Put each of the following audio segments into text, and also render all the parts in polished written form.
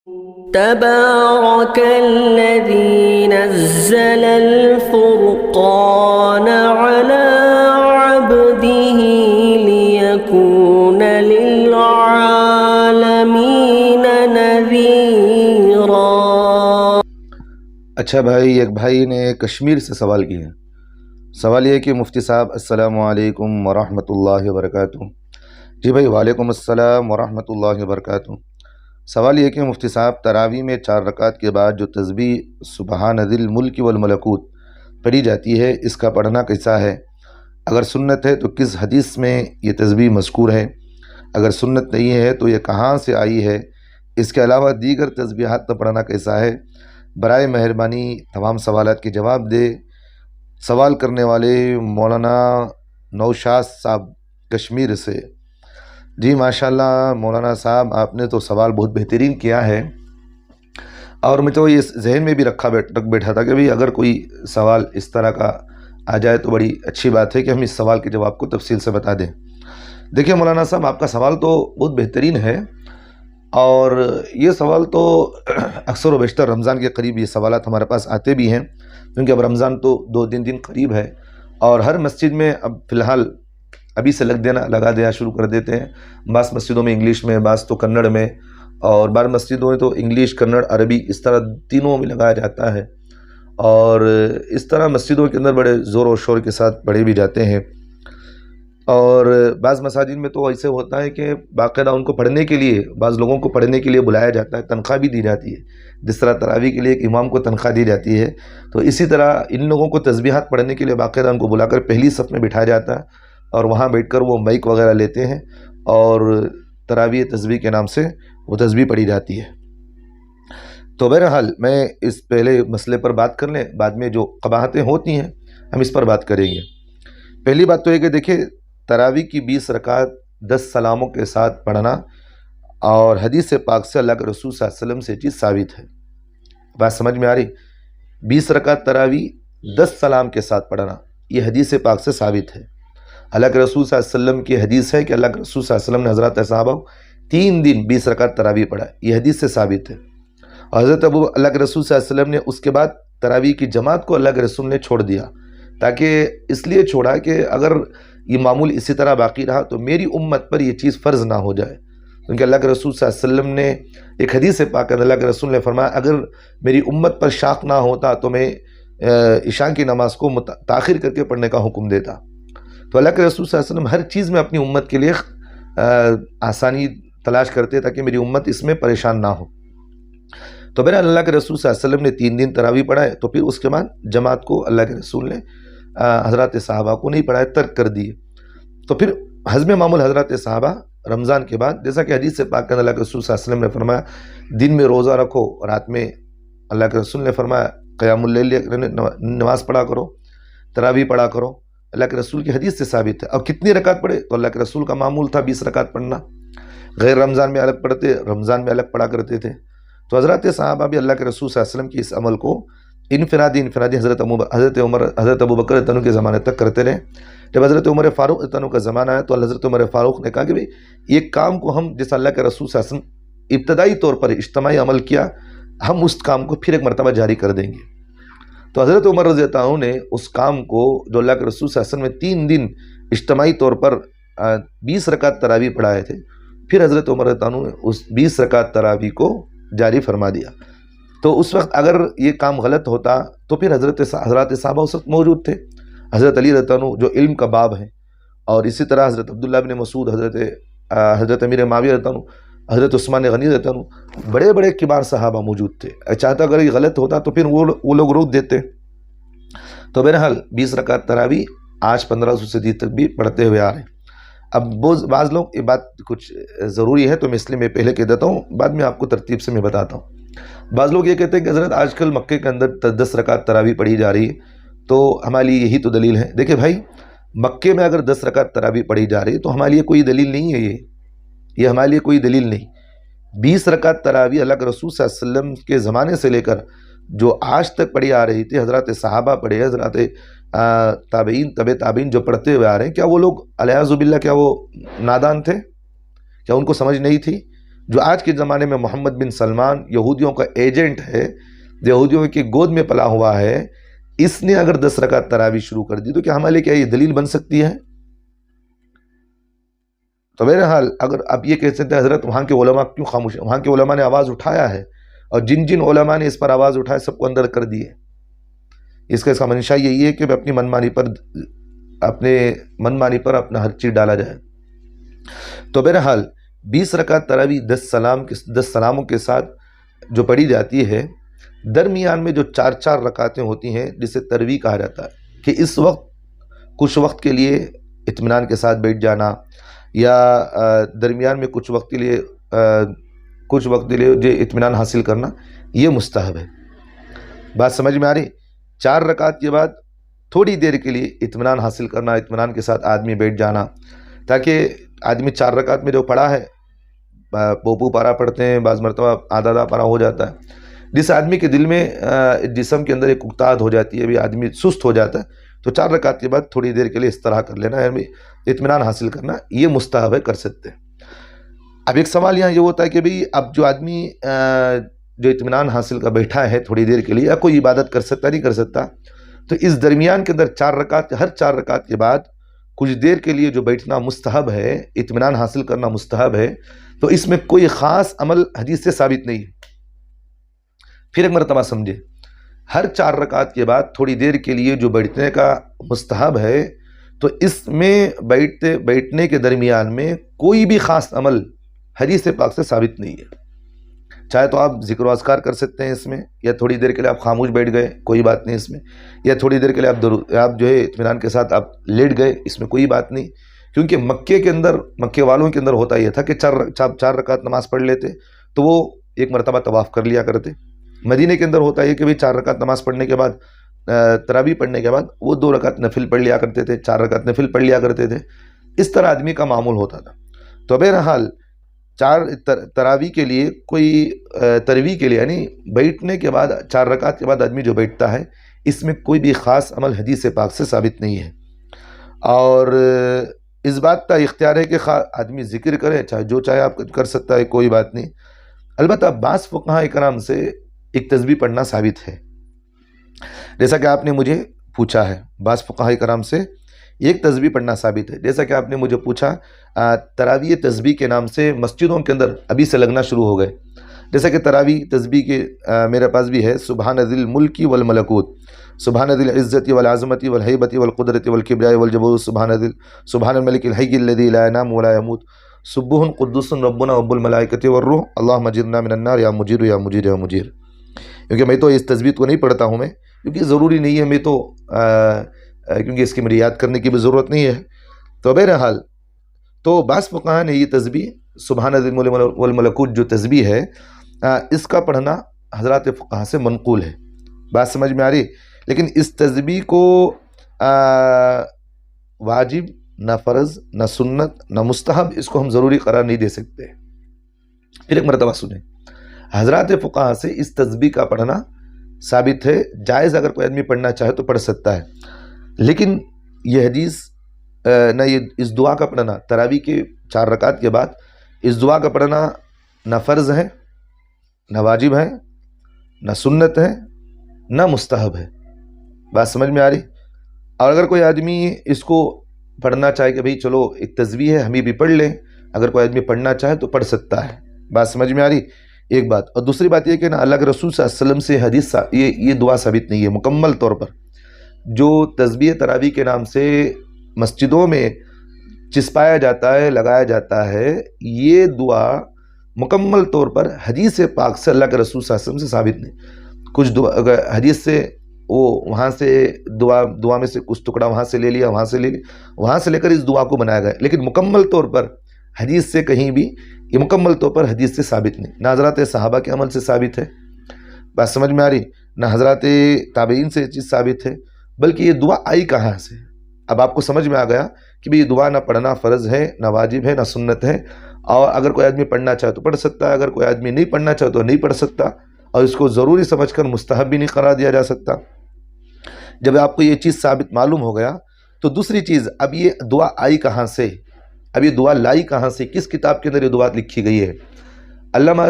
تبارك الذي نزل الفرقان على عبده ليكون للعالمين نذيرا۔ اچھا بھائی، ایک بھائی نے کشمیر سے سوال کیا ہے۔ سوال یہ ہے کہ مفتی صاحب السلام علیکم ورحمۃ اللہ وبرکاتہ۔ جی بھائی، وعلیکم السلام ورحمۃ اللہ وبرکاتہ۔ سوال یہ ہے کہ مفتی صاحب، تراویح میں 4 رکعت کے بعد جو تسبیح سبحان ذی الملک والملکوت پڑھی جاتی ہے، اس کا پڑھنا کیسا ہے؟ اگر سنت ہے تو کس حدیث میں یہ تسبیح مذکور ہے؟ اگر سنت نہیں ہے تو یہ کہاں سے آئی ہے؟ اس کے علاوہ دیگر تسبیحات کا پڑھنا کیسا ہے؟ برائے مہربانی تمام سوالات کے جواب دے۔ سوال کرنے والے مولانا نوشاد صاحب کشمیر سے۔ جی ماشاءاللہ مولانا صاحب، آپ نے تو سوال بہت بہترین کیا ہے، اور میں تو یہ ذہن میں بھی رکھ بیٹھا تھا کہ بھئی اگر کوئی سوال اس طرح کا آ جائے تو بڑی اچھی بات ہے کہ ہم اس سوال کے جواب کو تفصیل سے بتا دیں۔ دیکھیں مولانا صاحب، آپ کا سوال تو بہت بہترین ہے، اور یہ سوال تو اکثر و بیشتر رمضان کے قریب یہ سوالات ہمارے پاس آتے بھی ہیں، کیونکہ اب رمضان تو 2-3 دن قریب ہے، اور ہر مسجد میں اب فی الحال ابھی سے لگا دینا شروع کر دیتے ہیں۔ بعض مسجدوں میں انگلش میں، بعض تو کنڑ میں، اور بعض مسجدوں میں تو انگلش، کنڑ، عربی اس طرح تینوں میں لگایا جاتا ہے، اور اس طرح مسجدوں کے اندر بڑے زور و شور کے ساتھ پڑھے بھی جاتے ہیں۔ اور بعض مساجد میں تو ایسے ہوتا ہے کہ باقاعدہ ان کو پڑھنے کے لیے، بعض لوگوں کو پڑھنے کے لیے بلایا جاتا ہے، تنخواہ بھی دی جاتی ہے، جس طرح تراویح کے لیے ایک امام کو تنخواہ دی جاتی ہے، تو اسی طرح ان لوگوں کو تسبیحات پڑھنے کے لیے باقاعدہ ان کو بلا کر پہلی صف میں بٹھایا جاتا ہے، اور وہاں بیٹھ کر وہ مائک وغیرہ لیتے ہیں، اور تراویح تسبیح کے نام سے وہ تسبیح پڑھی جاتی ہے۔ تو بہرحال میں اس پہلے مسئلے پر بات کر لیں، بعد میں جو قباحتیں ہوتی ہیں ہم اس پر بات کریں گے۔ پہلی بات تو یہ کہ دیکھیں، تراویح کی 20 رکعت 10 سلاموں کے ساتھ پڑھنا، اور حدیث پاک سے اللہ کے رسول صلی اللہ علیہ وسلم سے چیز ثابت ہے۔ بات سمجھ میں آ رہی؟ 20 رکعت تراویح 10 سلام کے ساتھ پڑھنا، یہ حدیث پاک سے ثابت ہے۔ اللہ کے رسول صلی اللہ علیہ وسلم کی حدیث ہے کہ اللہ کے رسول صلی اللہ علیہ وسلم نے حضرات صحابہ 3 دن 20 رکعت تراویح پڑھا، یہ حدیث سے ثابت ہے۔ اور حضرت اللہ کے رسول صلی اللہ علیہ وسلم نے اس کے بعد تراویح کی جماعت کو اللہ کے رسول نے چھوڑ دیا، تاکہ اس لیے چھوڑا کہ اگر یہ معمول اسی طرح باقی رہا تو میری امت پر یہ چیز فرض نہ ہو جائے، کیونکہ اللہ کے رسول صلی اللہ علیہ وسلم نے ایک حدیث پاک ہے، اللہ کے رسول نے فرمایا اگر میری امت پر شاق نہ ہوتا تو میں عشاء کی نماز کو تاخیر کر کے پڑھنے کا حکم دیتا۔ تو اللہ کے رسول صلی اللہ علیہ وسلم ہر چیز میں اپنی امت کے لیے آسانی تلاش کرتے تاکہ میری امت اس میں پریشان نہ ہو۔ تو بہرحال اللہ کے رسول صلی اللہ علیہ وسلم نے 3 دن تراویح پڑھائے، تو پھر اس کے بعد جماعت کو اللہ کے رسول نے حضرات صحابہ کو نہیں پڑھائے، ترک کر دیے۔ تو پھر حزم معمول حضرات صحابہ رمضان کے بعد، جیسا کہ حدیث پاک کے اللہ کے رسول صلی اللہ علیہ وسلم نے فرمایا دن میں روزہ رکھو، رات میں اللہ کے رسول نے فرمایا قیام اللیل نماز پڑھا کرو، تراویح پڑھا کرو، اللہ کے رسول کی حدیث سے ثابت ہے۔ اور کتنی رکعت پڑھے؟ تو اللہ کے رسول کا معمول تھا 20 رکعت پڑھنا، غیر رمضان میں الگ پڑھتے، رمضان میں الگ پڑھا کرتے تھے۔ تو حضرات صحابہ بھی اللہ کے رسول صلی اللہ علیہ وسلم کی اس عمل کو انفرادی حضرت عمر، حضرت ابوبکر تنو کے زمانے تک کرتے رہے۔ جب حضرت عمر فاروق تنو کا زمانہ آیا تو حضرت عمر فاروق نے کہا کہ بھئی یہ کام کو ہم جیسا اللہ کے رسول صلی اللہ علیہ وسلم ابتدائی طور پر اجتماعی عمل کیا، ہم اس کام کو پھر ایک مرتبہ جاری کر دیں گے۔ تو حضرت عمر رضی اللہ عنہ نے اس کام کو جو اللہ کے رسول صلی اللہ علیہ وسلم نے 3 دن اجتماعی طور پر 20 رکعت تراویح پڑھائے تھے، پھر حضرت عمر رضی اللہ عنہ نے اس 20 رکعت تراویح کو جاری فرما دیا۔ تو اس وقت اگر یہ کام غلط ہوتا تو پھر حضرات صحابہ اس وقت موجود تھے، حضرت علی رضی اللہ عنہ جو علم کا باب ہے، اور اسی طرح حضرت عبداللہ بن مسعود، حضرت امیر معاویہ رضی اللہ عنہ، حضرت عثمان غنی رضی اللہ عنہ، بڑے بڑے کبار صحابہ موجود تھے۔ چاہتا اگر یہ غلط ہوتا تو پھر وہ لوگ روک دیتے۔ تو بہرحال 20 رکعت تراویح آج 1500 صدی تک بھی پڑھتے ہوئے آ رہے ہیں۔ اب بعض لوگ یہ بات کچھ ضروری ہے تو میں اس لیے میں پہلے کہہ دیتا ہوں، بعد میں آپ کو ترتیب سے میں بتاتا ہوں۔ بعض لوگ یہ کہتے ہیں کہ حضرت آج کل مکے کے اندر 10 رکعت تراویح پڑھی جا رہی ہے، تو ہمارے لیے یہی تو دلیل ہے۔ دیکھیں بھائی، مکے میں اگر 10 رکعت تراویح پڑھی جا رہی ہے تو ہمارے لیے کوئی دلیل نہیں ہے، یہ ہمارے لیے کوئی دلیل نہیں۔ 20 رکعت تراویح اللہ کے رسول صلی اللہ علیہ وسلم کے زمانے سے لے کر جو آج تک پڑھی آ رہی تھی، حضرات صحابہ پڑھے، حضرات تابعین، تابعین جو پڑھتے ہوئے آ رہے ہیں، کیا وہ لوگ علیاذ باللہ کیا وہ نادان تھے؟ کیا ان کو سمجھ نہیں تھی؟ جو آج کے زمانے میں محمد بن سلمان یہودیوں کا ایجنٹ ہے، یہودیوں کی گود میں پلا ہوا ہے، اس نے اگر 10 رکعت تراویح شروع کر دی تو کیا ہمارے لیے کیا یہ دلیل بن سکتی ہے؟ تو بہرحال اگر آپ یہ کہہ سکتے ہیں حضرت وہاں کے علماء کیوں خاموش ہیں، وہاں کے علماء نے آواز اٹھایا ہے، اور جن جن علماء نے اس پر آواز اٹھایا سب کو اندر کر دیے۔ اس کا منشا یہی ہے کہ اپنی منمانی پر اپنا ہر چیز ڈالا جائے۔ تو بہرحال 20 رکعت تراویح 10 سلاموں کے ساتھ جو پڑھی جاتی ہے، درمیان میں جو 4 رکعتیں ہوتی ہیں جسے ترویح کہا جاتا ہے، کہ اس وقت کچھ وقت کے لیے اطمینان کے ساتھ بیٹھ جانا، یا درمیان میں کچھ وقت کے لیے جو اطمینان حاصل کرنا، یہ مستحب ہے۔ بات سمجھ میں آ رہی؟ 4 رکعت کے بعد تھوڑی دیر کے لیے اطمینان حاصل کرنا، اطمینان کے ساتھ آدمی بیٹھ جانا، تاکہ آدمی 4 رکعت میں جو پڑھا ہے، پوپو پارا پڑھتے ہیں، بعض مرتبہ آدھا پارا ہو جاتا ہے، جس آدمی کے دل میں جسم کے اندر ایک اکتاد ہو جاتی ہے، بھی آدمی سست ہو جاتا ہے، تو 4 رکعت کے بعد تھوڑی دیر کے لیے اس طرح کر لینا، یعنی اطمینان حاصل کرنا، یہ مستحب ہے، کر سکتے ہیں۔ اب ایک سوال یہاں یہ ہوتا ہے کہ بھئی اب جو آدمی جو اطمینان حاصل کر بیٹھا ہے تھوڑی دیر کے لیے، یا کوئی عبادت کر سکتا نہیں کر سکتا، تو اس درمیان کے اندر ہر 4 رکعت کے بعد کچھ دیر کے لیے جو بیٹھنا مستحب ہے، اطمینان حاصل کرنا مستحب ہے، تو اس میں کوئی خاص عمل حدیث سے ثابت نہیں ہے۔ پھر ایک مرتبہ سمجھے، ہر 4 رکعت کے بعد تھوڑی دیر کے لیے جو بیٹھنے کا مستحب ہے، تو اس میں بیٹھنے کے درمیان میں کوئی بھی خاص عمل حدیث پاک سے ثابت نہیں ہے۔ چاہے تو آپ ذکر و اذکار کر سکتے ہیں اس میں، یا تھوڑی دیر کے لیے آپ خاموش بیٹھ گئے، کوئی بات نہیں اس میں، یا تھوڑی دیر کے لیے آپ جو ہے اطمینان کے ساتھ آپ لیٹ گئے، اس میں کوئی بات نہیں، کیونکہ مکے والوں کے اندر ہوتا یہ تھا کہ 4 رکعت نماز پڑھ لیتے تو وہ ایک مرتبہ طواف کر لیا کرتے۔ مدینے کے اندر ہوتا یہ کہ بھئی 4 رکعت نماز پڑھنے کے بعد، تراویح پڑھنے کے بعد وہ 2 رکعت نفل پڑھ لیا کرتے تھے، 4 رکعت نفل پڑھ لیا کرتے تھے، اس طرح آدمی کا معمول ہوتا تھا۔ تو بہرحال تراویح کے لیے ترویح کے لیے یعنی بیٹھنے کے بعد 4 رکعت کے بعد آدمی جو بیٹھتا ہے، اس میں کوئی بھی خاص عمل حدیث پاک سے ثابت نہیں ہے، اور اس بات کا اختیار ہے کہ آدمی ذکر کرے، چاہے جو چاہے آپ کر سکتا ہے، کوئی بات نہیں۔ البتہ بعض فقہاء کرام سے ایک تسبیح پڑھنا ثابت ہے، جیسا کہ آپ نے مجھے پوچھا ہے، بعض فقہاء کرام سے ایک تسبیح پڑھنا ثابت ہے، جیسا کہ آپ نے مجھے پوچھا تراویح تسبیح کے نام سے مسجدوں کے اندر ابھی سے لگنا شروع ہو گئے، جیسا کہ تراویح تسبیح کے میرے پاس بھی ہے، سبحان ذی الملک والملکوت، سبحان ذی العزت والعظمت والہیبت والقدرت والکبریاء والجبروت، سبحان الملک الحی الذی لا ینام ولا یموت، سبوح قدوس ربنا رب الملائکۃ والروح، اللہم اجرنا من النار یا مجیر یا مجیر یا مجیر۔ کیونکہ میں تو اس تسبیح کو نہیں پڑھتا ہوں، کیونکہ ضروری نہیں ہے، میں تو کیونکہ اس کی میری یاد کرنے کی بھی ضرورت نہیں ہے۔ تو بہرحال تو بعض فقہاء نے یہ تسبیح سبحان ذی الملک والملکوت جو تسبیح ہے، اس کا پڑھنا حضرات فقہاء سے منقول ہے، بات سمجھ میں آ رہی؟ لیکن اس تسبیح کو واجب نہ فرض نہ سنت نہ مستحب، اس کو ہم ضروری قرار نہیں دے سکتے۔ پھر ایک مرتبہ سنیں، حضرات فقہاء سے اس تسبیح کا پڑھنا ثابت ہے، جائز، اگر کوئی آدمی پڑھنا چاہے تو پڑھ سکتا ہے، لیکن یہ حدیث نہ اس دعا کا پڑھنا تراویح کے 4 رکعت کے بعد اس دعا کا پڑھنا نہ فرض ہے نہ واجب ہے نہ سنت ہے نہ مستحب ہے، بات سمجھ میں آ رہی؟ اور اگر کوئی آدمی اس کو پڑھنا چاہے کہ بھئی چلو ایک تسبیح ہے ہم بھی پڑھ لیں، اگر کوئی آدمی پڑھنا چاہے تو پڑھ سکتا ہے، بات سمجھ میں آ رہی؟ ایک بات، اور دوسری بات یہ کہ نا اللہ کے رسول صلی اللہ علیہ وسلم سے حدیث یہ دعا ثابت نہیں ہے مکمل طور پر۔ جو تسبیح تراویح کے نام سے مسجدوں میں چسپایا جاتا ہے، لگایا جاتا ہے، یہ دعا مکمل طور پر حدیث پاک سے اللہ کے رسول صلی اللہ علیہ وسلم سے ثابت نہیں۔ کچھ دعا اگر حدیث سے وہ وہاں سے دعا میں سے کچھ ٹکڑا وہاں سے لے لیا، وہاں سے لے کر اس دعا کو بنایا گیا، لیکن مکمل طور پر حدیث سے کہیں بھی یہ مکمل طور پر حدیث سے ثابت نہیں، نہ حضرات صحابہ کے عمل سے ثابت ہے، بات سمجھ میں آ رہی، نہ حضرات تابعین سے یہ چیز ثابت ہے، بلکہ یہ دعا آئی کہاں سے؟ اب آپ کو سمجھ میں آ گیا کہ بھی یہ دعا نہ پڑھنا فرض ہے نہ واجب ہے نہ سنت ہے، اور اگر کوئی آدمی پڑھنا چاہے تو پڑھ سکتا ہے، اگر کوئی آدمی نہیں پڑھنا چاہے تو نہیں پڑھ سکتا، اور اس کو ضروری سمجھ کر مستحب بھی نہیں قرار دیا جا سکتا۔ جب آپ کو یہ چیز ثابت معلوم ہو گیا تو دوسری چیز، اب یہ دعا آئی کہاں سے، اب یہ دعا لائی کہاں سے، کس کتاب کے اندر یہ دعا لکھی گئی ہے؟ علامہ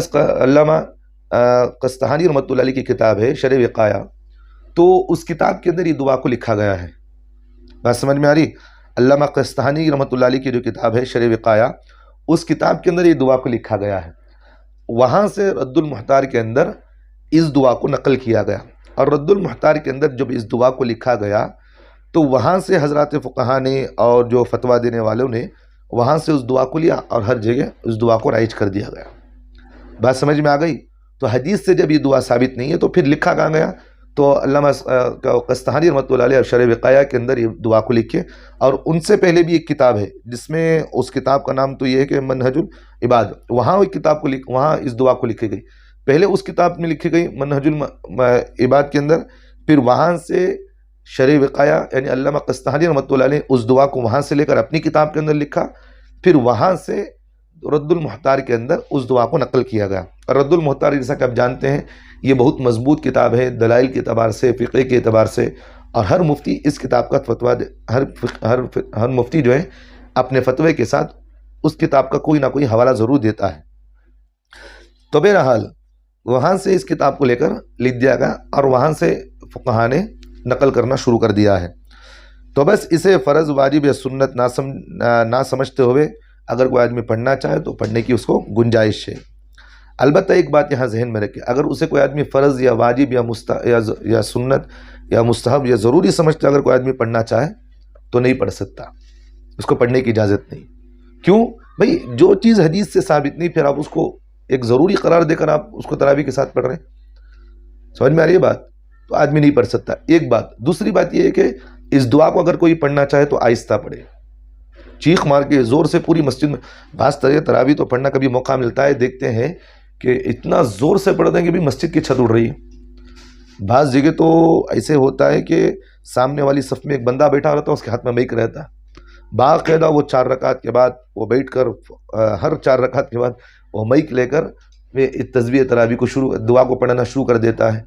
قسطلانی رحمۃ اللہ علیہ کی کتاب ہے شرح وقایہ، تو اس کتاب کے اندر یہ دعا کو لکھا گیا ہے. بات سمجھ میں آ رہی؟ علامہ قسطلانی رحمۃ اللہ علیہ کی جو کتاب ہے شرح وقایہ، اس کتاب کے اندر یہ دعا کو لکھا گیا ہے. وہاں سے رد المحتار کے اندر اس دعا کو نقل کیا گیا، اور رد المحتار کے اندر جب اس دعا کو لکھا گیا تو وہاں سے حضرات فقہا نے اور جو فتویٰ دینے والوں نے وہاں سے اس دعا کو لیا اور ہر جگہ اس دعا کو رائج کر دیا گیا. بات سمجھ میں آ گئی؟ تو حدیث سے جب یہ دعا ثابت نہیں ہے تو پھر لکھا کہاں گیا؟ تو علامہ قسطلانی رحمۃ اللہ علیہ شرح وقایہ کے اندر یہ دعا کو لکھے. اور ان سے پہلے بھی ایک کتاب ہے جس میں اس کتاب کا نام تو یہ ہے کہ منہج العباد، وہاں ایک کتاب کو وہاں اس دعا کو لکھی گئی. پہلے اس کتاب میں لکھی گئی منہج العباد کے اندر، پھر وہاں سے شرح وقایہ یعنی علامہ قسطلانی رحمۃ اللہ علیہ اس دعا کو وہاں سے لے کر اپنی کتاب کے اندر لکھا، پھر وہاں سے رد المحتار کے اندر اس دعا کو نقل کیا گیا. اور رد المحتار جیسا کہ آپ جانتے ہیں یہ بہت مضبوط کتاب ہے دلائل کے اعتبار سے، فقہ کے اعتبار سے، اور ہر مفتی اس کتاب کا فتویٰ ہر مفتی جو ہے اپنے فتوے کے ساتھ اس کتاب کا کوئی نہ کوئی حوالہ ضرور دیتا ہے. تو بہرحال وہاں سے اس کتاب کو لے کر لکھ دیا گیا اور وہاں سے فقہا نے نقل کرنا شروع کر دیا ہے. تو بس اسے فرض، واجب یا سنت نہ سمجھتے ہوئے اگر کوئی آدمی پڑھنا چاہے تو پڑھنے کی اس کو گنجائش ہے. البتہ ایک بات یہاں ذہن میں رکھے، اگر اسے کوئی آدمی فرض یا واجب یا سنت یا مستحب یا ضروری سمجھتے اگر کوئی آدمی پڑھنا چاہے تو نہیں پڑھ سکتا، اس کو پڑھنے کی اجازت نہیں. کیوں بھئی؟ جو چیز حدیث سے ثابت نہیں پھر آپ اس کو ایک ضروری قرار دے کر آپ اس کو تراویح کے ساتھ پڑھ رہے ہیں. سمجھ میں آ رہی ہے بات؟ تو آدمی نہیں پڑھ سکتا. ایک بات. دوسری بات یہ ہے کہ اس دعا کو اگر کوئی پڑھنا چاہے تو آہستہ پڑھے، چیخ مار کے زور سے پوری مسجد میں. بعض تراویح تو پڑھنا کبھی موقع ملتا ہے، دیکھتے ہیں کہ اتنا زور سے پڑھ دیں کہ بھی مسجد کی چھت اڑ رہی ہے. بعض جگہ تو ایسے ہوتا ہے کہ سامنے والی صف میں ایک بندہ بیٹھا رہتا ہے، اس کے ہاتھ میں مائک رہتا ہے، باقاعدہ وہ 4 رکعت کے بعد وہ بیٹھ کر ہر 4 رکعت کے بعد وہ مائک لے کر تسبیح تراویح کو دعا کو پڑھنا شروع کر دیتا ہے.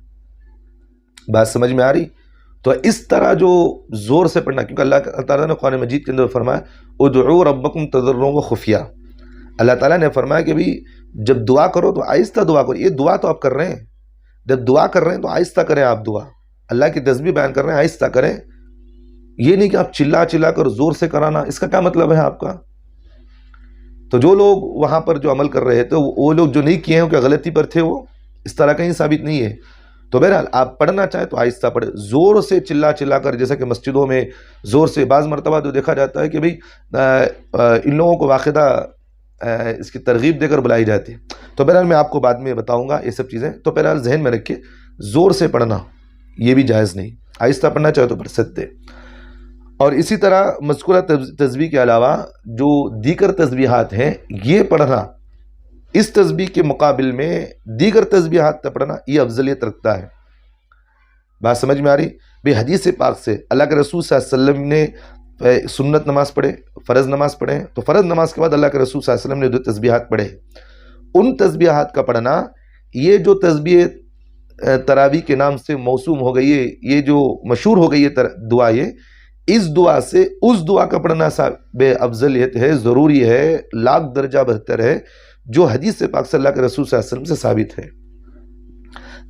بات سمجھ میں آ رہی؟ تو اس طرح جو زور سے پڑھنا، کیونکہ اللہ تعالیٰ نے قرآن مجید کے اندر فرمایا ادعوا ربکم تضرعا وخفیہ. اللہ تعالیٰ نے فرمایا کہ بھی جب دعا کرو تو آہستہ دعا کرو. یہ دعا تو آپ کر رہے ہیں، جب دعا کر رہے ہیں تو آہستہ کریں. آپ دعا اللہ کی تسبیح بیان کر رہے ہیں، آہستہ کریں. یہ نہیں کہ آپ چلا کر زور سے کرانا، اس کا کیا مطلب ہے آپ کا؟ تو جو لوگ وہاں پر جو عمل کر رہے تھے وہ لوگ جو نہیں کیے ہیں کہ غلطی پر تھے، وہ اس طرح کہیں ثابت نہیں ہے. تو بہرحال آپ پڑھنا چاہیں تو آہستہ پڑھیں، زور سے چلا کر، جیسا کہ مسجدوں میں زور سے بعض مرتبہ تو دیکھا جاتا ہے کہ بھئی ان لوگوں کو باقاعدہ اس کی ترغیب دے کر بلائی جاتی ہے. تو بہرحال میں آپ کو بعد میں بتاؤں گا یہ سب چیزیں. تو بہرحال ذہن میں رکھیں زور سے پڑھنا یہ بھی جائز نہیں، آہستہ پڑھنا چاہے تو پڑھ سکتے. اور اسی طرح مذکورہ تسبیح کے علاوہ جو دیگر تسبیحات ہیں یہ پڑھنا، اس تسبیح کے مقابل میں دیگر تسبیحات پڑھنا یہ افضلیت رکھتا ہے. بات سمجھ میں آ رہی؟ بھئی حدیث پاک سے اللہ کے رسول صلی اللہ علیہ وسلم نے سنت نماز پڑھے، فرض نماز پڑھے، تو فرض نماز کے بعد اللہ کے رسول صلی اللہ علیہ وسلم نے 2 تسبیحات پڑھے. ان تسبیحات کا پڑھنا، یہ جو تسبیح تراویح کے نام سے موسوم ہو گئی ہے، یہ جو مشہور ہو گئی ہے دعا، اس دعا سے اس دعا کا پڑھنا بے افضلیت ہے، ضروری ہے، لاکھ درجہ بہتر ہے، جو حدیث پاک سے اللہ کے رسول صلی اللہ علیہ وسلم سے ثابت ہے.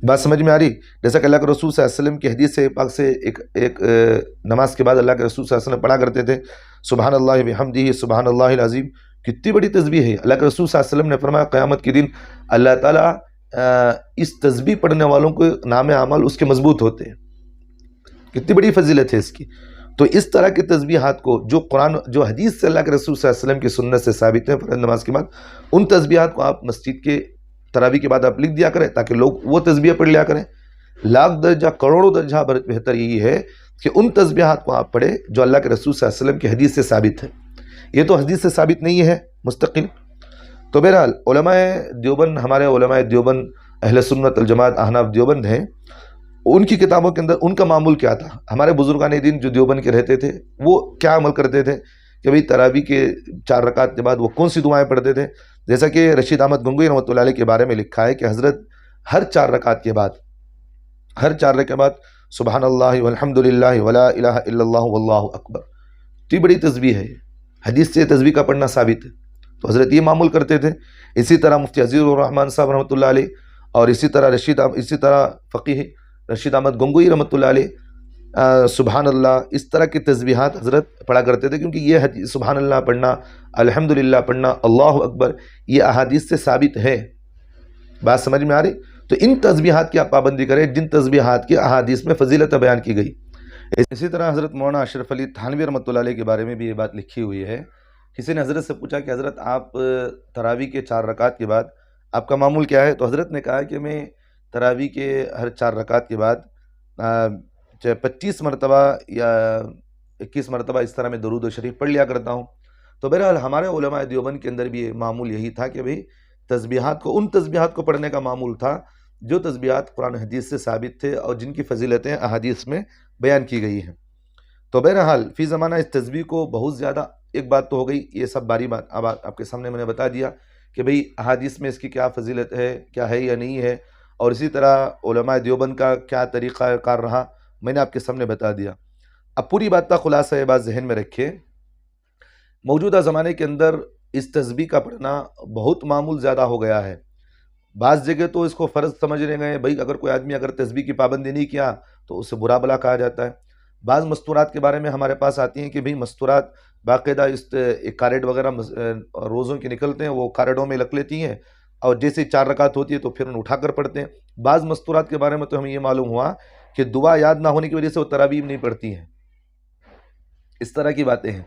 بات سمجھ میں آ رہی؟ جیسا کہ اللہ کے رسول صلی اللہ علیہ وسلم کی حدیث پاک سے ایک نماز کے بعد اللہ کے رسول صلی اللہ علیہ وسلم پڑھا کرتے تھے سبحان اللہ بحمدہ سبحان اللہ العظیم. کتنی بڑی تسبیح ہے. اللہ کے رسول صلی اللہ علیہ وسلم نے فرمایا قیامت کے دن اللہ تعالیٰ اس تسبیح پڑھنے والوں کو نام اعمال اس کے مضبوط ہوتے ہیں. کتنی بڑی فضیلت ہے اس کی. تو اس طرح کی تسبیحات کو جو حدیث سے اللہ کے رسول صلی اللہ علیہ وسلم کی سنت سے ثابت ہیں فرض نماز کے بعد، ان تسبیحات کو آپ مسجد کے تراویح کے بعد آپ لکھ دیا کریں تاکہ لوگ وہ تسبیح پڑھ لیا کریں. لاکھ درجہ کروڑوں درجہ بہتر یہی ہے کہ ان تسبیحات کو آپ پڑھیں جو اللہ کے رسول صلی اللہ علیہ وسلم کی حدیث سے ثابت ہے. یہ تو حدیث سے ثابت نہیں ہے مستقل. تو بہرحال علماء دیوبند، ہمارے علماء دیوبند اہل سنت الجماعت احناف دیوبند ہیں، ان کی کتابوں کے اندر ان کا معمول کیا تھا؟ ہمارے بزرگان دین جو دیوبند کے رہتے تھے وہ کیا عمل کرتے تھے کہ بھئی تراویح کے 4 رکعت کے بعد وہ کون سی دعائیں پڑھتے تھے؟ جیسا کہ رشید احمد گنگوئی رحمۃ اللہ علیہ کے بارے میں لکھا ہے کہ حضرت ہر 4 رکعت کے بعد سبحان اللہ والحمد للہ ولا الہ الا اللہ واللہ اکبر. اتنی بڑی تسبیح ہے، حدیث سے تسبیح کا پڑھنا ثابت ہے. تو حضرت یہ معمول کرتے تھے. اسی طرح مفتی عزیز الرحمان صاحب رحمۃ اللہ علیہ اور اسی طرح فقیہ رشید احمد گنگوئی رحمۃ اللہ علیہ سبحان اللہ اس طرح کی تسبیحات حضرت پڑھا کرتے تھے، کیونکہ یہ حدیث سبحان اللہ پڑھنا، الحمدللہ پڑھنا، اللہ اکبر، یہ احادیث سے ثابت ہے. بات سمجھ میں آ رہی؟ تو ان تسبیحات کی آپ پابندی کریں جن تسبیحات کی احادیث میں فضیلت بیان کی گئی. اسی طرح حضرت مولانا اشرف علی تھانوی رحمۃ اللہ علیہ کے بارے میں بھی یہ بات لکھی ہوئی ہے. کسی نے حضرت سے پوچھا کہ حضرت آپ تراویح کے 4 رکعت کے بعد آپ کا معمول کیا ہے؟ تو حضرت نے کہا کہ میں تراویح کے ہر 4 رکعت کے بعد 25 مرتبہ یا 21 مرتبہ اس طرح میں درود و شریف پڑھ لیا کرتا ہوں. تو بہرحال ہمارے علماء دیوبند کے اندر بھی یہ معمول یہی تھا کہ بھئی تسبیحات کو، ان تسبیحات کو پڑھنے کا معمول تھا جو تسبیحات قرآن حدیث سے ثابت تھے اور جن کی فضیلتیں احادیث میں بیان کی گئی ہیں. تو بہرحال فی زمانہ اس تسبیح کو بہت زیادہ، ایک بات تو ہو گئی، یہ سب باری بات اب آپ کے سامنے میں نے بتا دیا کہ بھئی احادیث میں اس کی کیا فضیلت ہے، کیا ہے یا نہیں ہے، اور اسی طرح علماء دیوبند کا کیا طریقہ کار رہا، میں نے آپ کے سامنے بتا دیا. اب پوری بات کا خلاصہ یہ بات ذہن میں رکھے، موجودہ زمانے کے اندر اس تسبیح کا پڑھنا بہت معمول زیادہ ہو گیا ہے. بعض جگہ تو اس کو فرض سمجھ رہے گئے، بھئی اگر کوئی آدمی اگر تسبیح کی پابندی نہیں کیا تو اسے برا بلا کہا جاتا ہے. بعض مستورات کے بارے میں ہمارے پاس آتی ہیں کہ بھئی مستورات باقاعدہ ایک کارڈ وغیرہ روزوں کے نکلتے ہیں، وہ کارڈوں میں لگ لیتی ہیں اور جیسے 4 رکعت ہوتی ہے تو پھر انہیں اٹھا کر پڑھتے ہیں. بعض مستورات کے بارے میں تو ہمیں یہ معلوم ہوا کہ دعا یاد نہ ہونے کی وجہ سے وہ تراویح نہیں پڑھتی ہیں. اس طرح کی باتیں ہیں.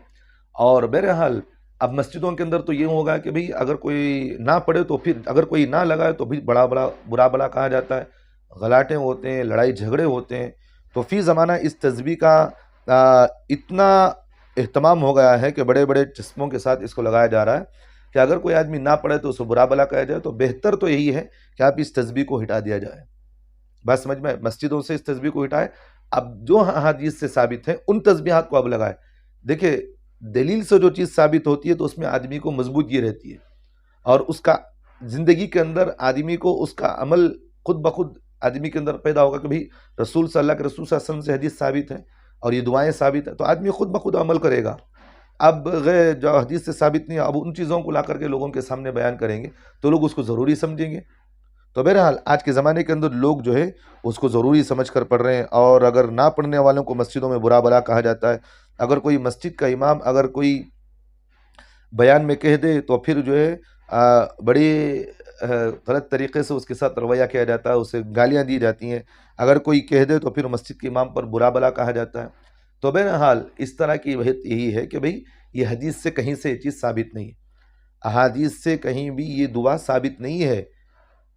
اور بہرحال اب مسجدوں کے اندر تو یہ ہوگا کہ بھئی اگر کوئی نہ پڑھے تو پھر اگر کوئی نہ لگائے تو بھی برا بلا کہا جاتا ہے، غلاٹیں ہوتے ہیں، لڑائی جھگڑے ہوتے ہیں. تو فی زمانہ اس تسبیح کا اتنا اہتمام ہو گیا ہے کہ بڑے بڑے چشموں کے ساتھ اس کو لگایا جا رہا ہے کہ اگر کوئی آدمی نہ پڑھے تو اسے برا بلا کہا جائے. تو بہتر تو یہی ہے کہ آپ اس تسبیح کو ہٹا دیا جائے. بات سمجھ میں؟ مسجدوں سے اس تسبیح کو ہٹائے. اب جو حدیث سے ثابت ہیں ان تسبیحات کو اب لگائے. دیکھیں دلیل سے جو چیز ثابت ہوتی ہے تو اس میں آدمی کو مضبوطی رہتی ہے، اور اس کا زندگی کے اندر آدمی کو اس کا عمل خود بخود آدمی کے اندر پیدا ہوگا کہ بھئی رسول صلی اللہ علیہ وسلم سے حدیث ثابت ہے اور یہ دعائیں ثابت ہیں، تو آدمی خود بخود عمل کرے گا. اب غیر جو حدیث سے ثابت نہیں ہے، اب ان چیزوں کو لا کر کے لوگوں کے سامنے بیان کریں گے تو لوگ اس کو ضروری سمجھیں گے. تو بہرحال آج کے زمانے کے اندر لوگ جو ہے اس کو ضروری سمجھ کر پڑھ رہے ہیں، اور اگر نہ پڑھنے والوں کو مسجدوں میں برا بلا کہا جاتا ہے. اگر کوئی مسجد کا امام اگر کوئی بیان میں کہہ دے تو پھر جو ہے بڑی غلط طریقے سے اس کے ساتھ رویہ کیا جاتا ہے، اسے گالیاں دی جاتی ہیں. اگر کوئی کہہ دے تو پھر مسجد کے امام پر برا بلا کہا جاتا ہے. تو بہرحال اس طرح کی وجہ یہی ہے کہ بھئی یہ حدیث سے کہیں سے یہ چیز ثابت نہیں ہے، احادیث سے کہیں بھی یہ دعا ثابت نہیں ہے.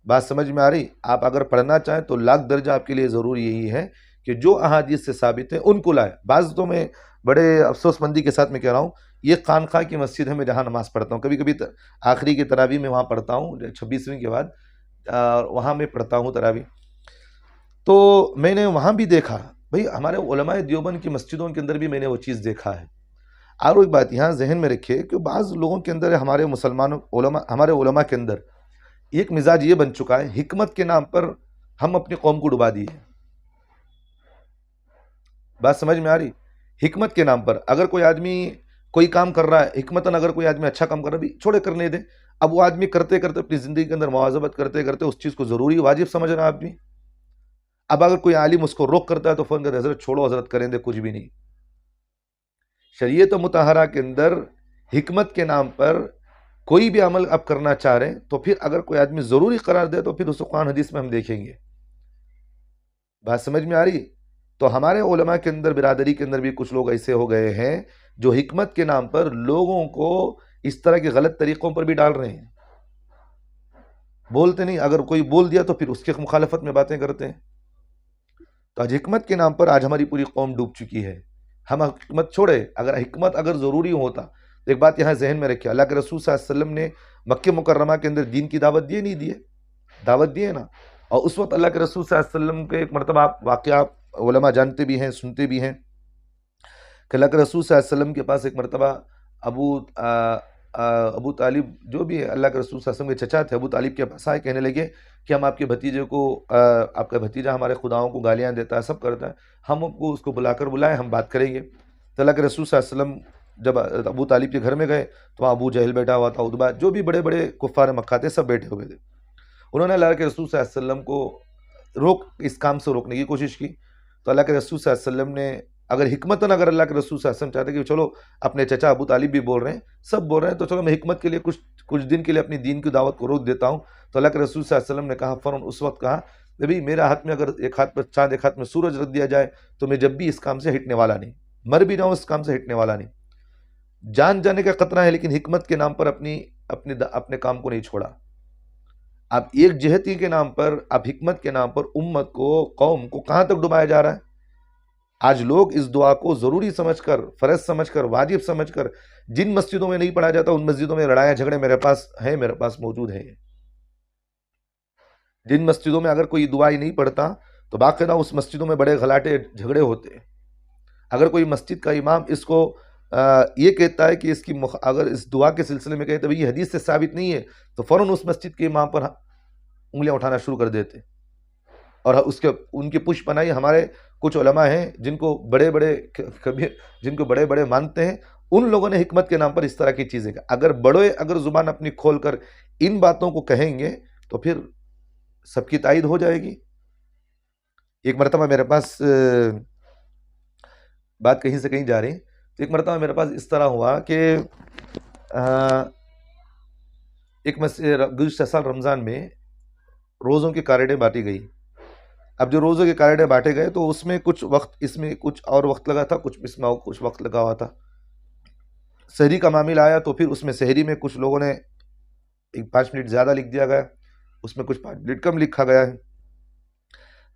بات سمجھ میں آ رہی؟ آپ اگر پڑھنا چاہیں تو لاکھ درجہ آپ کے لیے ضروری یہی ہے کہ جو احادیث سے ثابت ہیں ان کو لائے. بعض تو میں بڑے افسوس مندی کے ساتھ میں کہہ رہا ہوں، یہ خانقاہ کی مسجد ہے میں جہاں نماز پڑھتا ہوں، کبھی کبھی آخری کی تراویح میں وہاں پڑھتا ہوں 26ویں کے بعد، وہاں میں پڑھتا ہوں تراویح. تو میں نے وہاں بھی دیکھا، بھئی ہمارے علماء دیوبند کی مسجدوں کے اندر بھی میں نے وہ چیز دیکھا ہے. اور ایک بات یہاں ذہن میں رکھیے کہ بعض لوگوں کے اندر، ہمارے مسلمانوں ہمارے علماء کے اندر ایک مزاج یہ بن چکا ہے، حکمت کے نام پر ہم اپنی قوم کو ڈبا دیے. بات سمجھ میں آ رہی؟ حکمت کے نام پر اگر کوئی آدمی کوئی کام کر رہا ہے، حکمتاً اگر کوئی آدمی اچھا کام کر رہا ہے بھی چھوڑے کرنے دیں. اب وہ آدمی کرتے کرتے اپنی زندگی کے اندر مواظبت کرتے کرتے اس چیز کو ضروری واجب سمجھ رہا ہے آدمی. اب اگر کوئی عالم اس کو روک کرتا ہے تو فون کرتے حضرت چھوڑو، حضرت کریں دے، کچھ بھی نہیں. شریعت مطہرہ کے اندر حکمت کے نام پر کوئی بھی عمل اب کرنا چاہ رہے ہیں تو پھر اگر کوئی آدمی ضروری قرار دے تو پھر اس قرآن حدیث میں ہم دیکھیں گے. بات سمجھ میں آ رہی؟ تو ہمارے علماء کے اندر، برادری کے اندر بھی کچھ لوگ ایسے ہو گئے ہیں جو حکمت کے نام پر لوگوں کو اس طرح کے غلط طریقوں پر بھی ڈال رہے ہیں. بولتے نہیں، اگر کوئی بول دیا تو پھر اس کے مخالفت میں باتیں کرتے ہیں. تو آج حکمت کے نام پر آج ہماری پوری قوم ڈوب چکی ہے. ہم حکمت چھوڑے. اگر حکمت اگر ضروری ہوتا تو ایک بات یہاں ذہن میں رکھیں، اللہ کے رسول صلی اللہ علیہ وسلم نے مکہ مکرمہ کے اندر دین کی دعوت دی نہیں دی؟ دعوت دی ہے نا. اور اس وقت اللہ کے رسول صلی اللہ علیہ وسلم کے ایک مرتبہ آپ واقعہ علماء جانتے بھی ہیں، سنتے بھی ہیں کہ اللہ کے رسول صلی اللہ علیہ وسلم کے پاس ایک مرتبہ ابو طالب جو بھی ہے اللہ کے رسول صلی اللہ علیہ وسلم کے چچا تھے، ابو طالب کے پاس آئے، کہنے لگے کہ ہم آپ کے بھتیجے کو، آپ کا بھتیجا ہمارے خداؤں کو گالیاں دیتا ہے، سب کرتا ہے، ہم کو اس کو بلا کر بلائیں، ہم بات کریں گے. تو اللہ کے رسول صلی اللہ علیہ وسلم جب ابو طالب کے گھر میں گئے تو وہاں ابو جہل بیٹھا ہوا تھا، عتبہ، جو بھی بڑے بڑے کفار مکہ تھے، سب بیٹھے ہوئے تھے۔ انہوں نے اللہ کے رسول صلی اللہ علیہ وسلم کو اس کام سے روکنے کی کوشش کی، تو اللہ کے رسول صلی اللہ علیہ وسلم نے اگر حکمتاً اگر اللہ کے رسول صلی اللہ علیہ وسلم چاہتے کہ چلو اپنے چچا ابو طالب بھی بول رہے ہیں، سب بول رہے ہیں، تو چلو میں حکمت کے لیے کچھ دن کے لیے اپنی دین کی دعوت کو روک دیتا ہوں، تو اللہ کے رسول صلی اللہ علیہ وسلم نے کہا، فوراً اس وقت کہا کہ بھئی میرا ہاتھ میں اگر ایک ہاتھ پر چاند ایک ہاتھ میں سورج رکھ دیا جائے تو میں جب بھی اس کام سے ہٹنے والا نہیں، مر بھی جاؤں اس کام سے ہٹنے والا نہیں۔ جان جانے کا خطرہ ہے لیکن حکمت کے نام پر اپنے کام کو نہیں چھوڑا۔ اب ایک جہتی کے نام پر، اب حکمت کے نام پر امت کو، قوم کو کہاں تک ڈبایا جا رہا ہے؟ آج لوگ اس دعا کو ضروری سمجھ کر، فرض سمجھ کر، واجب سمجھ کر، جن مسجدوں میں نہیں پڑھا جاتا ان مسجدوں میں لڑائیاں جھگڑے میرے پاس موجود ہیں۔ جن مسجدوں میں اگر کوئی دعا ہی نہیں پڑھتا تو باقاعدہ اس مسجدوں میں بڑے گھلاٹے جھگڑے ہوتے ہیں۔ اگر کوئی مسجد کا امام اس کو یہ کہتا ہے کہ اگر اس دعا کے سلسلے میں کہے تو یہ حدیث سے ثابت نہیں ہے، تو فوراً اس مسجد کے امام پر انگلیاں اٹھانا شروع کر دیتے، اور ان کی پش پناہی ہمارے کچھ علماء ہیں جن کو بڑے بڑے مانتے ہیں، ان لوگوں نے حکمت کے نام پر اس طرح کی چیزیں اگر زبان اپنی کھول کر ان باتوں کو کہیں گے تو پھر سب کی تائید ہو جائے گی۔ ایک مرتبہ میرے پاس بات کہیں سے کہیں جا رہی، تو ایک مرتبہ میرے پاس اس طرح ہوا کہ ایک گزشتہ سال رمضان میں روزوں کی کارڈیں بانٹی گئی۔ اب جو روزوں کے کارڈیں بانٹے گئے تو اس میں کچھ وقت، اس میں کچھ اور وقت لگا تھا، اس میں کچھ وقت لگا ہوا تھا۔ سحری کا معاملہ آیا تو پھر اس میں سحری میں کچھ لوگوں نے 5 منٹ زیادہ لکھ دیا گیا، اس میں کچھ 5 منٹ کم لکھا گیا ہے۔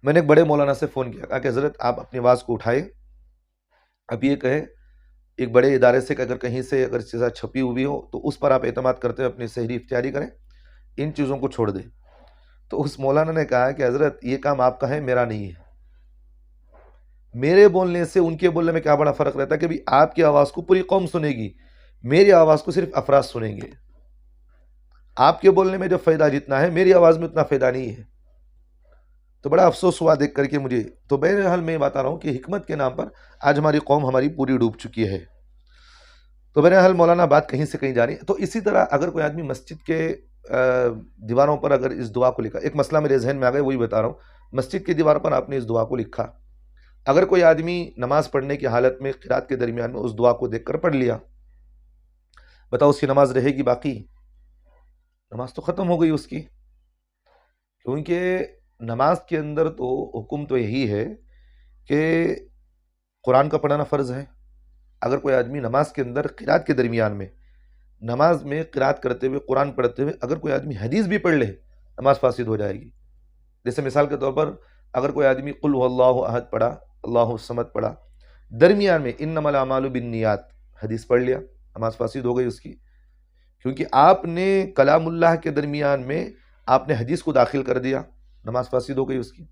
میں نے ایک بڑے مولانا سے فون کیا، کہا کہ حضرت آپ اپنی آواز کو اٹھائے، اب یہ کہیں ایک بڑے ادارے سے کہ اگر کہیں سے اگر چیزیں چھپی ہوئی ہو تو اس پر آپ اعتماد کرتے ہوئے اپنی سحری اختیاری کریں، ان چیزوں کو چھوڑ دیں۔ تو اس مولانا نے کہا کہ حضرت یہ کام آپ کا ہے، میرا نہیں ہے۔ میرے بولنے سے ان کے بولنے میں کیا بڑا فرق رہتا ہے کہ بھی آپ کی آواز کو پوری قوم سنے گی، میری آواز کو صرف افراد سنیں گے۔ آپ کے بولنے میں جو فائدہ جتنا ہے میری آواز میں اتنا فائدہ نہیں ہے۔ تو بڑا افسوس ہوا دیکھ کر کے مجھے۔ تو بہرحال میں بتا رہا ہوں کہ حکمت کے نام پر آج ہماری قوم ہماری پوری ڈوب چکی ہے۔ تو بہرحال مولانا بات کہیں سے کہیں جا رہی ہے۔ تو اسی طرح اگر کوئی آدمی مسجد کے دیواروں پر اگر اس دعا کو لکھا، ایک مسئلہ میرے ذہن میں آ گیا، وہی بتا رہا ہوں۔ مسجد کی دیوار پر آپ نے اس دعا کو لکھا، اگر کوئی آدمی نماز پڑھنے کی حالت میں قرات کے درمیان میں اس دعا کو دیکھ کر پڑھ لیا، بتاؤ اس کی نماز رہے گی باقی؟ نماز تو ختم ہو گئی اس کی، کیونکہ نماز کے اندر تو حکم تو یہی ہے کہ قرآن کا پڑھنا فرض ہے۔ اگر کوئی آدمی نماز کے اندر قرات کے درمیان میں، نماز میں قرات کرتے ہوئے، قرآن پڑھتے ہوئے اگر کوئی آدمی حدیث بھی پڑھ لے، نماز فاسد ہو جائے گی۔ جیسے مثال کے طور پر اگر کوئی آدمی قل هو اللہ احد پڑھا، اللہ الصمد پڑھا، درمیان میں انما الاعمال بالنیات حدیث پڑھ لیا، نماز فاسد ہو گئی اس کی، کیونکہ آپ نے کلام اللہ کے درمیان میں آپ نے حدیث کو داخل کر دیا، نماز فاسد ہو گئی اس کی۔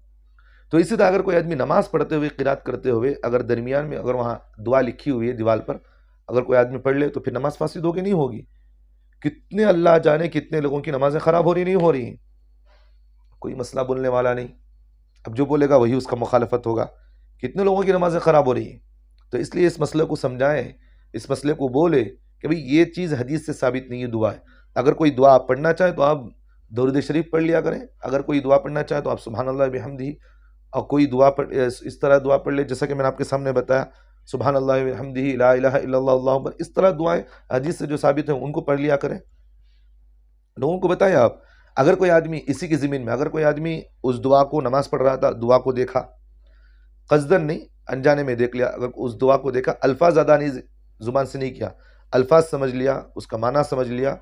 تو اسی طرح اگر کوئی آدمی نماز پڑھتے ہوئے، قرات کرتے ہوئے اگر درمیان میں اگر وہاں دعا لکھی ہوئی ہے دیوار پر، اگر کوئی آدمی پڑھ لے تو پھر نماز فاسد ہوگی نہیں ہوگی؟ کتنے اللہ جانے کتنے لوگوں کی نمازیں خراب ہو رہی نہیں ہو رہی ہیں، کوئی مسئلہ بولنے والا نہیں، اب جو بولے گا وہی اس کا مخالفت ہوگا، کتنے لوگوں کی نمازیں خراب ہو رہی ہیں۔ تو اس لیے اس مسئلے کو سمجھائیں، اس مسئلے کو بولے کہ بھئی یہ چیز حدیث سے ثابت نہیں ہے دعا ہے۔ اگر کوئی دعا آپ پڑھنا چاہے تو آپ درود شریف پڑھ لیا کریں، اگر کوئی دعا پڑھنا چاہے تو آپ سبحان اللہ بحمدہ، اور کوئی دعا اس طرح دعا پڑھ لے جیسا کہ میں نے آپ کے سامنے بتایا، سبحان اللہ بحمدہ، لا الہ الا اللہ، اللہ اکبر، اس طرح دعائیں حدیث سے جو ثابت ہیں ان کو پڑھ لیا کریں۔ لوگوں کو بتائیں آپ، اگر کوئی آدمی اسی کی زمین میں اگر کوئی آدمی اس دعا کو نماز پڑھ رہا تھا، دعا کو دیکھا، قصدن نہیں انجانے میں دیکھ لیا، اگر اس دعا کو دیکھا، الفاظ ادا نہیں زبان سے نہیں کیا، الفاظ سمجھ لیا، اس کا معنی سمجھ لیا،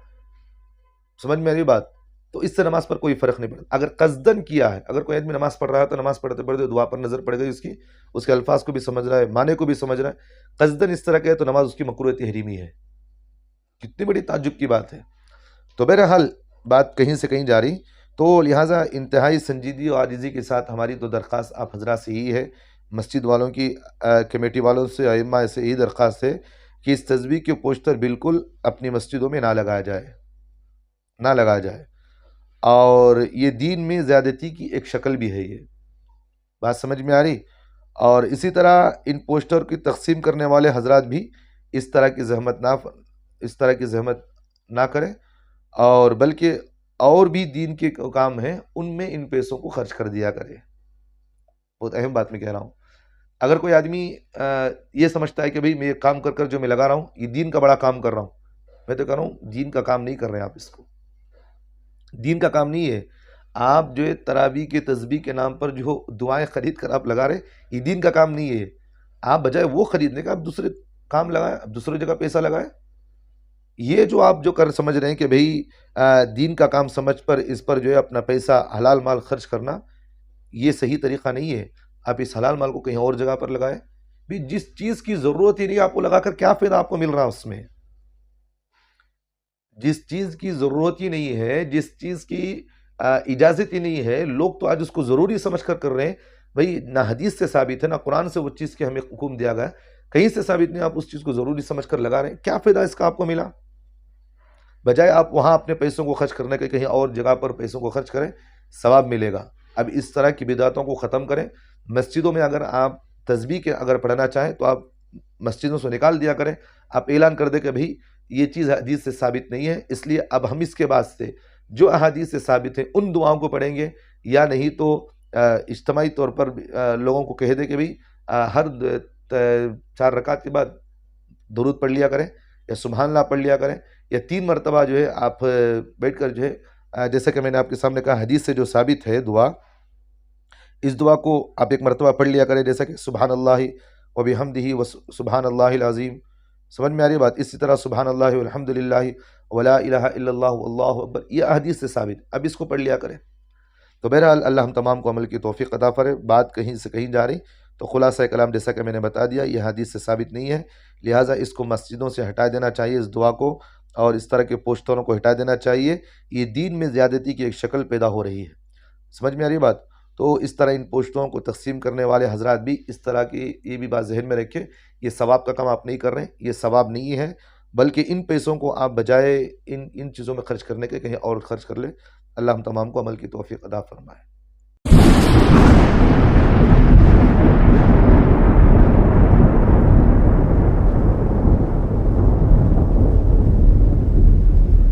سمجھ میں آئی بات، تو اس سے نماز پر کوئی فرق نہیں پڑتا۔ اگر قصدن کیا ہے، اگر کوئی آدمی نماز پڑھ رہا ہے تو نماز پڑھتے پڑھتے دعا پر نظر پڑ گئی اس کے الفاظ کو بھی سمجھ رہا ہے، معنی کو بھی سمجھ رہا ہے، قصدن اس طرح کہے تو نماز اس کی مکروہ تحریمی ہے۔ کتنی بڑی تعجب کی بات ہے۔ تو بہرحال بات کہیں سے کہیں جاری، تو لہٰذا انتہائی سنجیدگی اور عاجزی کے ساتھ ہماری تو درخواست آپ حضرات سے ہی ہے، مسجد والوں کی، کمیٹی والوں سے، ائمہ سے یہی درخواست ہے کہ اس تصویر کے پوسٹر بالکل اپنی مسجدوں میں نہ لگایا جائے، اور یہ دین میں زیادتی کی ایک شکل بھی ہے، یہ بات سمجھ میں آ رہی۔ اور اسی طرح ان پوسٹر کی تقسیم کرنے والے حضرات بھی اس طرح کی زحمت نہ کریں، اور بلکہ اور بھی دین کے کام ہیں ان میں ان پیسوں کو خرچ کر دیا کرے۔ بہت اہم بات میں کہہ رہا ہوں۔ اگر کوئی آدمی یہ سمجھتا ہے کہ بھئی میں یہ کام کر جو میں لگا رہا ہوں یہ دین کا بڑا کام کر رہا ہوں، میں تو کہہ رہا ہوں دین کا کام نہیں کر رہے ہیں آپ، اس کو دین کا کام نہیں ہے۔ آپ جو ہے تراویح کے تسبیح کے نام پر جو دعائیں خرید کر آپ لگا رہے، یہ دین کا کام نہیں ہے۔ آپ بجائے وہ خریدنے کا آپ دوسرے کام لگائیں، آپ دوسرے جگہ پیسہ لگائیں۔ یہ جو آپ جو سمجھ رہے ہیں کہ بھئی دین کا کام سمجھ پر اس پر جو ہے اپنا پیسہ حلال مال خرچ کرنا، یہ صحیح طریقہ نہیں ہے۔ آپ اس حلال مال کو کہیں اور جگہ پر لگائیں۔ بھی جس چیز کی ضرورت ہی نہیں آپ کو لگا کر کیا فائدہ آپ کو مل رہا اس میں؟ جس چیز کی ضرورت ہی نہیں ہے، جس چیز کی اجازت ہی نہیں ہے، لوگ تو آج اس کو ضروری سمجھ کر رہے ہیں۔ بھئی نہ حدیث سے ثابت ہے، نہ قرآن سے وہ چیز کے ہمیں حکم دیا گیا، کہیں سے ثابت نہیں، آپ اس چیز کو ضروری سمجھ کر لگا رہے ہیں۔ کیا فائدہ اس کا آپ کو ملا؟ بجائے آپ وہاں اپنے پیسوں کو خرچ کرنے کے کہیں اور جگہ پر پیسوں کو خرچ کریں، ثواب ملے گا۔ اب اس طرح کی بدعتوں کو ختم کریں۔ مسجدوں میں اگر آپ تسبیح کے اگر پڑھنا چاہیں تو آپ مسجدوں سے نکال دیا کریں، آپ اعلان کر دیں کہ بھئی یہ چیز حدیث سے ثابت نہیں ہے، اس لیے اب ہم اس کے بعد سے جو احادیث سے ثابت ہیں ان دعاؤں کو پڑھیں گے، یا نہیں تو اجتماعی طور پر لوگوں کو کہہ دیں کہ بھئی ہر 4 رکعت کے بعد درود پڑھ لیا کریں، یا سبحان اللہ پڑھ لیا کریں، یا 3 مرتبہ جو ہے آپ بیٹھ کر جو ہے جیسا کہ میں نے آپ کے سامنے کہا حدیث سے جو ثابت ہے دعا، اس دعا کو آپ 1 مرتبہ پڑھ لیا کریں، جیسا کہ سبحان اللہ و بحمدہ و سبحان اللہ العظیم۔ سمجھ میں آ رہی بات؟ اسی طرح سبحان اللہ والحمد للہ ولا الہ الا اللہ واللہ اکبر، یہ حدیث سے ثابت، اب اس کو پڑھ لیا کریں۔ تو بہرحال اللہ ہم تمام کو عمل کی توفیق عطا فرمائے۔ بات کہیں سے کہیں جا رہی تو خلاصہ کلام جیسا کہ میں نے بتا دیا، یہ حدیث سے ثابت نہیں ہے، لہٰذا اس کو مسجدوں سے ہٹا دینا چاہیے، اس دعا کو، اور اس طرح کے پوسٹروں کو ہٹا دینا چاہیے۔ یہ دین میں زیادتی کی ایک شکل پیدا ہو رہی ہے۔ سمجھ میں آ رہی بات؟ تو اس طرح ان پوسٹروں کو تقسیم کرنے والے حضرات بھی اس طرح کی یہ بھی بات ذہن میں رکھیں، یہ ثواب کا کام آپ نہیں کر رہے ہیں، یہ ثواب نہیں ہے، بلکہ ان پیسوں کو آپ بجائے ان چیزوں میں خرچ کرنے کے کہیں اور خرچ کر لیں۔ اللہ ہم تمام کو عمل کی توفیق عطا فرمائے۔